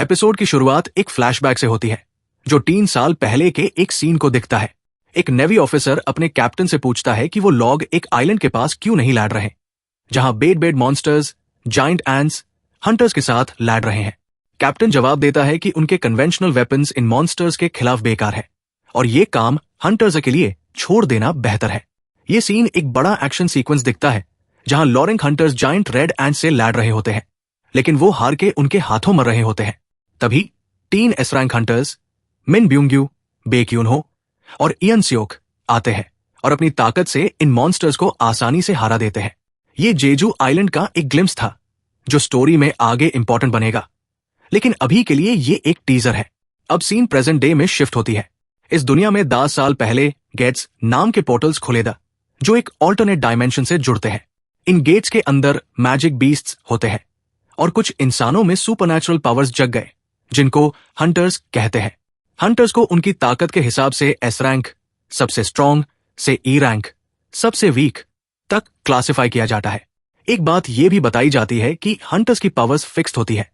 Episode की शुरुआत एक फ्लैशबैक से होती है जो 3 साल पहले के एक सीन को दिखता है। एक नेवी ऑफिसर अपने कैप्टन से पूछता है कि वो लॉग एक आइलैंड के पास क्यों नहीं लैंड रहे जहां bed monsters, giant ants, hunters के साथ लैंड रहे हैं। कैप्टन जवाब देता है कि उनके कन्वेंशनल वेपन्स इन मॉन्स्टर्स के खिलाफ बेकार है और ये काम हंटर्स के लिए छोड़ देना बेहतर है। ये सीन एक बड़ा एक्शन सीक्वेंस दिखता है जहां लॉरेंक हंटर्स जाइंट रेड एंट से लैंड रहे होते हैं, लेकिन वो हार के उनके हाथों मर रहे होते हैं। तभी 3 एस रैंक हंटर्स मिन ब्यूंग्यू, बे क्यूनहो और इयन सियोक आते हैं और अपनी ताकत से इन मॉन्स्टर्स को आसानी से हरा देते हैं। ये जेजू आइलैंड का एक ग्लिम्स था जो स्टोरी में आगे इंपॉर्टेंट बनेगा, लेकिन अभी के लिए ये एक टीजर है। अब सीन प्रेजेंट डे में शिफ्ट होती है। इस दुनिया में 10 साल पहले गेट्स नाम के पोर्टल्स खुलेदा जो एक ऑल्टरनेट डायमेंशन से जुड़ते हैं। इन गेट्स के अंदर मैजिक बीस्ट्स होते हैं और कुछ इंसानों में सुपरनैचुरल पावर्स जग गए जिनको हंटर्स कहते हैं। हंटर्स को उनकी ताकत के हिसाब से एस रैंक सबसे स्ट्रॉन्ग से ई रैंक सबसे वीक तक क्लासिफाई किया जाता है। एक बात यह भी बताई जाती है कि हंटर्स की पावर्स फिक्स्ड होती है,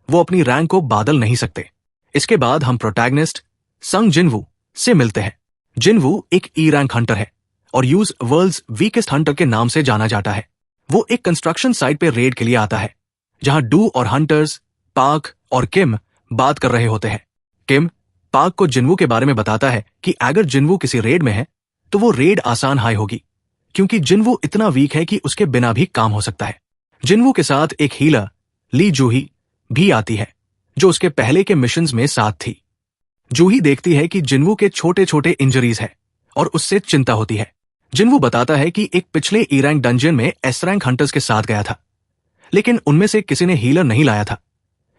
वो अपनी रैंक को बदल नहीं सकते। इसके बाद हम प्रोटैगनिस्ट संग जिनवू से मिलते हैं। जिनवू एक ई रैंक हंटर है और यूज वर्ल्ड्स वीकेस्ट हंटर के नाम से जाना जाता है। वो एक कंस्ट्रक्शन साइट पे रेड के लिए आता है जहां डू और हंटर्स पार्क और किम बात कर रहे होते हैं। किम पार्क को जिनवू के बारे में बताता है कि अगर जिनवू किसी रेड में है तो वो रेड आसान हाई होगी क्योंकि जिनवू इतना वीक है कि उसके बिना भी काम हो सकता है। जिनवू के साथ एक हीलर ली जूही भी आती है जो उसके पहले के मिशंस में साथ थी। जूही देखती है कि जिनवू के छोटे छोटे इंजरीज है और उससे चिंता होती है। जिनवू बताता है कि एक पिछले ई रैंक डंजन में एस रैंक हंटर्स के साथ गया था, लेकिन उनमें से किसी ने हीलर नहीं लाया था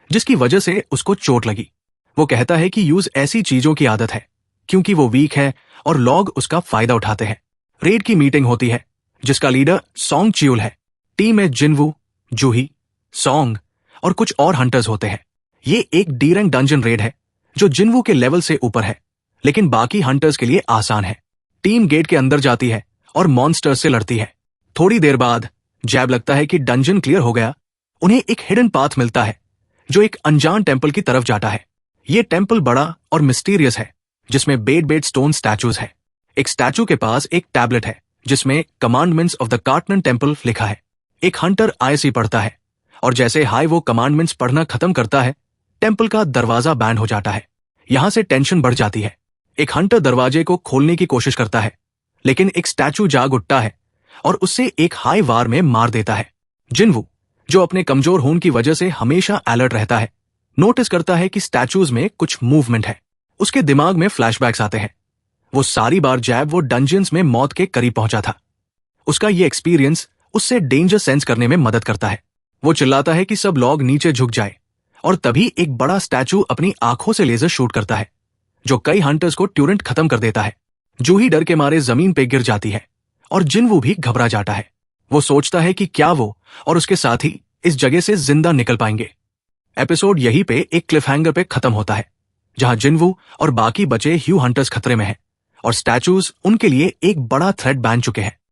जिसकी वजह से उसको चोट लगी। वो कहता है कि यूज ऐसी चीजों की आदत है क्योंकि वो वीक है और लॉग उसका फायदा उठाते हैं। रेड की मीटिंग होती है जिसका लीडर सॉन्ग चियूल है। टीम में जिनवू, जूही, सॉन्ग और कुछ और हंटर्स होते हैं। ये एक डी रैंक डंजन रेड है जो जिनवू के लेवल से ऊपर है, लेकिन बाकी हंटर्स के लिए आसान है। टीम गेट के अंदर जाती है और मॉन्स्टर्स से लड़ती है। थोड़ी देर बाद जैब लगता है कि डंजन क्लियर हो गया। उन्हें एक हिडन पाथ मिलता है जो एक अनजान टेम्पल की तरफ जाता है। ये टेम्पल बड़ा और मिस्टीरियस है जिसमें बेड स्टोन स्टैचूज है। एक स्टैचू के पास एक टैबलेट है जिसमें कमांडमेंट्स ऑफ द कार्टनन टेम्पल लिखा है। एक हंटर आईसी पढ़ता है और जैसे हाई वो कमांडमेंट्स पढ़ना खत्म करता है, टेम्पल का दरवाजा बैंड हो जाता है। यहां से टेंशन बढ़ जाती है। एक हंटर दरवाजे को खोलने की कोशिश करता है, लेकिन एक स्टैचू जाग उठता है और उससे एक हाई वार में मार देता है। जिनवू, जो अपने कमजोर होने की वजह से हमेशा अलर्ट रहता है, नोटिस करता है कि स्टैचूज में कुछ मूवमेंट है। उसके दिमाग में फ्लैशबैक्स आते हैं। वो सारी बार जैब वो डंजन्स में मौत के करीब पहुंचा था। उसका ये एक्सपीरियंस उससे डेंजर सेंस करने में मदद करता है। वो चिल्लाता है कि सब लोग नीचे झुक जाए और तभी एक बड़ा स्टैचू अपनी आंखों से लेजर शूट करता है जो कई हंटर्स को ट्यूरेंट खत्म कर देता है। जूही डर के मारे जमीन पे गिर जाती है और जिनवू भी घबरा जाता है। वो सोचता है कि क्या वो और उसके साथी इस जगह से जिंदा निकल पाएंगे। एपिसोड यहीं पे एक क्लिफहैंगर पे खत्म होता है जहां जिनवू और बाकी बचे ह्यू हंटर्स खतरे में हैं और स्टैचूज उनके लिए एक बड़ा थ्रेट बन चुके हैं।